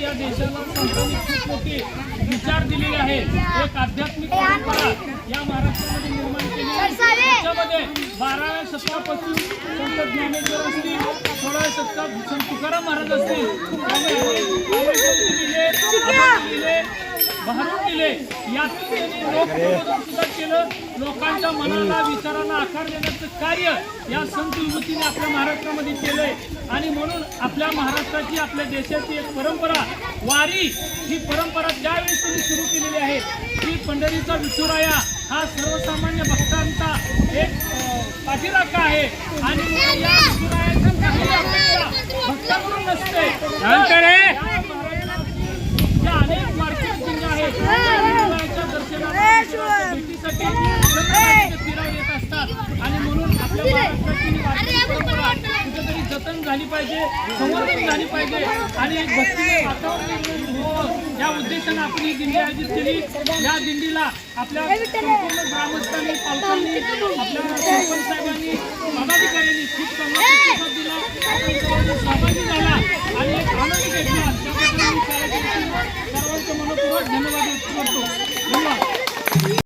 या देशाला संतांनी खूप मोठे विचार दिलेले आहेत. एक आध्यात्मिक परंपरा या महाराष्ट्रामध्ये निर्माण केली आहे. त्याच्यामध्ये 12व्या शतकापासून संत ज्ञानेश्वर असतील, 16व्या शतकात संत तुकाराम महाराज असतील, बहारून दिले. यातून त्यांनी लोकप्रबोधन सुद्धा केलं. लोकांच्या मनाला विचारांना आकार देण्याचं कार्य या संत विभूतीने आपल्या महाराष्ट्रामध्ये केलंय. आणि म्हणून आपल्या महाराष्ट्राची, आपल्या देशाची एक परंपरा वारी, ही परंपरा ज्यावेळेस त्यांनी सुरू केलेली आहे, की पंढरीचा विठुराया हा सर्वसामान्य भक्तांचा एक पाठीराखा आहे. आणि या विठुरायाच्या काही अपेक्षा भक्तांकडून नसते. अनेक मार्केट जिल्हे आहेत दर्शनाच्या भेटीसाठी फिराव येत असतात. आणि म्हणून आपल्या महाराष्ट्राची परंपरा कुठेतरी जतन झाली पाहिजे, संवर्धन झाली पाहिजे. आणि एक भक्तीमय वातावरण या उद्देशाने आपण ही दिंडी आयोजित केली. या दिंडीला आपल्या संपूर्ण ग्रामस्थांनी, पालकांनी, आपल्या सरपंच साहेबांनी